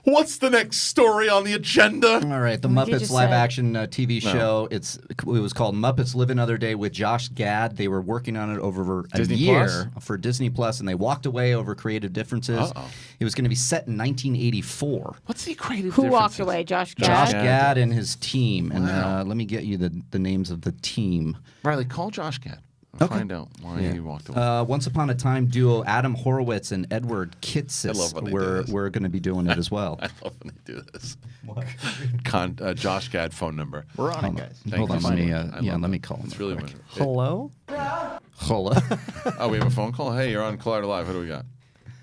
What's the next story on the agenda? All right, the Muppets live-action TV show. It was called Muppets Live Another Day with Josh Gad. They were working on it over a year for Disney Plus, and they walked away over creative differences. It was going to be set in 1984. What's the creative Who differences? walked away? Josh Gad? Josh Gad and his team. And let me get you the names of the team. Riley, call Josh Gad. Find out why he walked away. Once Upon a Time duo Adam Horowitz and Edward Kitsis were going to be doing it as well. I love when they do this. Josh Gad phone number. We're on it, guys. Hold on, let me call him. It's really weird. Hello? Hello? Oh, we have a phone call? Hey, you're on Collider Live. Who do we got?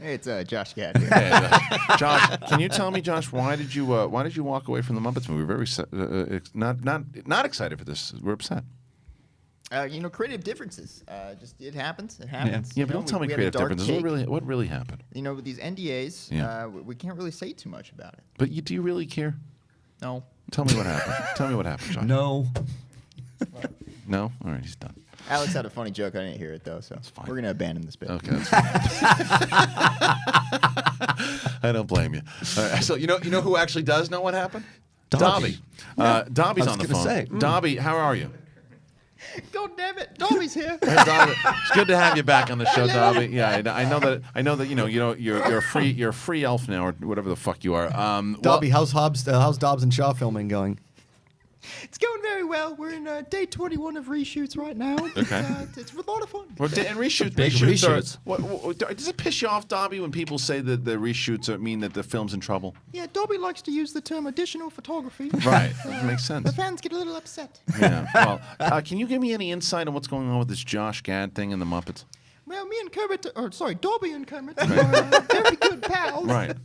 Hey, it's Josh Gad here. Hey, Josh, can you tell me, Josh, why did you walk away from the Muppets movie? We're very not excited for this. We're upset. Creative differences. It happens. It happens. Yeah, but don't tell me creative differences. What really happened? With these NDAs, we can't really say too much about it. But do you really care? No. Tell me what happened. Tell me what happened, Josh. No. No? All right, he's done. Alex had a funny joke. I didn't hear it, though, so we're going to abandon this bit. Okay, that's fine. I don't blame you. All right, so you know who actually does know what happened? Dobby. Dobby's on the phone. Dobby, how are you? God damn it, Dobby's here. Hey, Dobby, it's good to have you back on the show, Dobby. Yeah, I know that you're a free elf now, or whatever the fuck you are. Dobby, how's Dobbs and Shaw filming going? It's going very well. We're in day 21 of reshoots right now. Okay. It's a lot of fun. Well, and reshoots. Big reshoots. Does it piss you off, Dobby, when people say that the reshoots mean that the film's in trouble? Yeah, Dobby likes to use the term additional photography. Right. That makes sense. The fans get a little upset. Yeah. Well, can you give me any insight on what's going on with this Josh Gad thing in the Muppets? Well, Dobby and Kermit are very good pals. Right.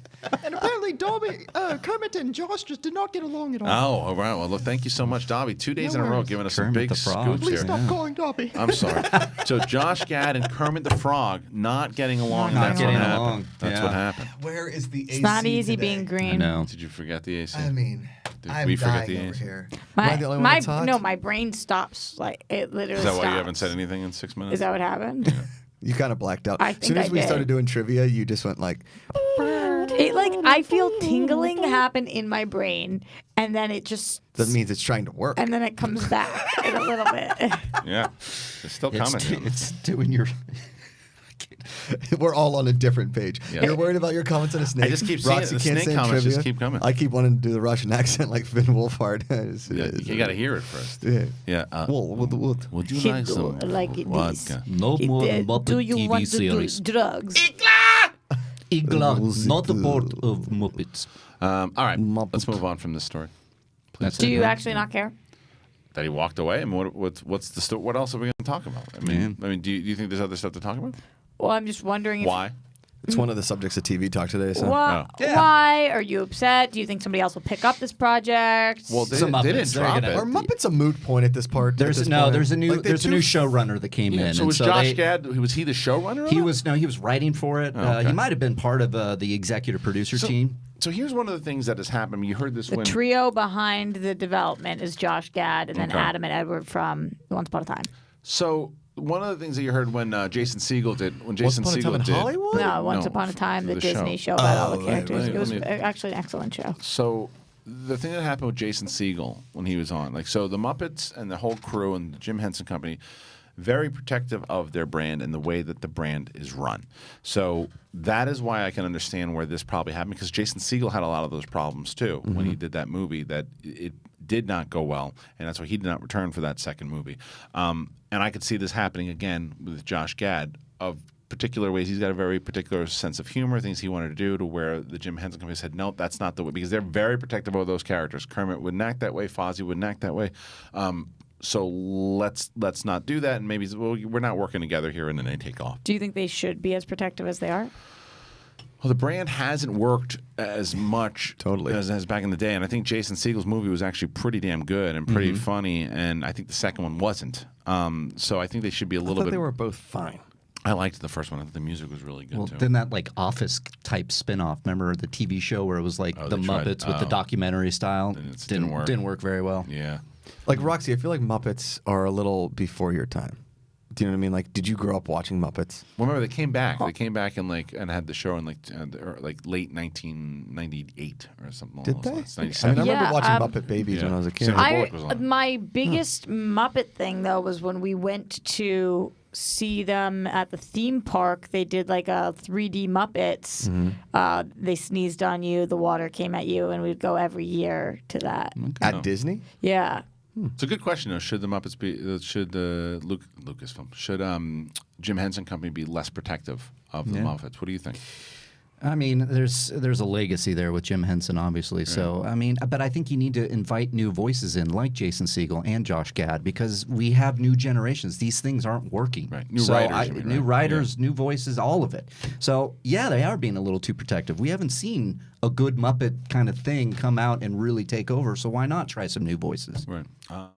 And apparently Kermit and Josh just did not get along at all. Oh, all right. Well, look, thank you so much, Dobby. 2 days in a row giving us some big scoops Please here. stop calling Dobby. I'm sorry. So Josh Gad and Kermit the Frog not getting along. That's what happened. That's what happened. Where is the AC? It's not easy today? being green. I know. Did you forget the AC? I mean, Did we forget the AC? here. Am I the only one that talked? No, my brain stops. Like it literally Is that stops. why you haven't said anything in 6 minutes? Is that what happened? You kind of blacked out. I As think soon as I we did. started doing trivia, you just went like... I feel tingling happen in my brain, and then it just... That means it's trying to work. And then it comes back in a little bit. Yeah. It's still coming. It's doing your... We're all on a different page. Yeah. You're worried about your comments on a snake. I just keep seeing Roxy it. The can't snake say comments trivia. just keep coming. I keep wanting to do the Russian accent like Finn Wolfhard. You got to hear it first. Yeah. Yeah. Would you like some vodka? No more Muppet Do you TV want series. to do drugs? Igla, not the board of Muppets. All right. Let's move on from this story. Please. Do you actually not care? That he walked away? I mean, what's the story? What else are we going to talk about? I mean, do you think there's other stuff to talk about? Well, I'm just wondering if... Why? It's one of the subjects of TV talk today. So. Why are you upset? Do you think somebody else will pick up this project? Well, they Some didn't Muppets, drop they're it. Are Muppets a moot point at this part? There's a new showrunner that came in. So and was Josh Gad? Was he the showrunner? He was writing for it. okay. He might have been part of the executive producer team. So here's one of the things that has happened. You heard this The trio behind the development is Josh Gad and then Adam and Edward from Once Upon a Time. So one of the things that you heard when Jason Segel did, Once Upon a Time in Hollywood? No, Once Upon a Time, the Disney show about all the characters. It was actually an excellent show. So the thing that happened with Jason Segel when he was on, so the Muppets and the whole crew and the Jim Henson Company, very protective of their brand and the way that the brand is run. So that is why I can understand where this probably happened, because Jason Segel had a lot of those problems too when he did that movie, that it did not go well, and that's why he did not return for that second movie. And I could see this happening again with Josh Gad of particular ways. He's got a very particular sense of humor, things he wanted to do, to where the Jim Henson Company said, no, that's not the way, because they're very protective of those characters. Kermit wouldn't act that way. Fozzie wouldn't act that way. So let's not do that, and maybe we're not working together here, and then they take off. Do you think they should be as protective as they are? Well, the brand hasn't worked as much as back in the day, and I think Jason Segel's movie was actually pretty damn good and pretty funny, and I think the second one wasn't. So I think they should be a little bit. They were both fine. I liked the first one. I thought the music was really good too. Then that Office type spinoff. Remember the TV show where it was like the Muppets with the documentary style? Didn't work. Didn't work very well. Yeah. Like Roxy, I feel like Muppets are a little before your time. Do you know what I mean? Like, did you grow up watching Muppets? Well, remember they came back. They came back and had the show in late 1998 or something. Did along they? those lines. I mean, I 97. remember watching Muppet Babies when I was a kid. Sandra Bullock was on. My biggest Muppet thing though was when we went to see them at the theme park. They did like a 3D Muppets. They sneezed on you, the water came at you, and we'd go every year to that. At Disney? Yeah. It's a good question though. Should the Muppets be? Should the Lucasfilm? Should Jim Henson Company be less protective of the Muppets? What do you think? I mean, there's a legacy there with Jim Henson, obviously. So, I mean, but I think you need to invite new voices in, like Jason Segel and Josh Gad, because we have new generations. These things aren't working. Right. New writers. New writers, new voices, all of it. So, yeah, they are being a little too protective. We haven't seen a good Muppet kind of thing come out and really take over. So why not try some new voices? Right.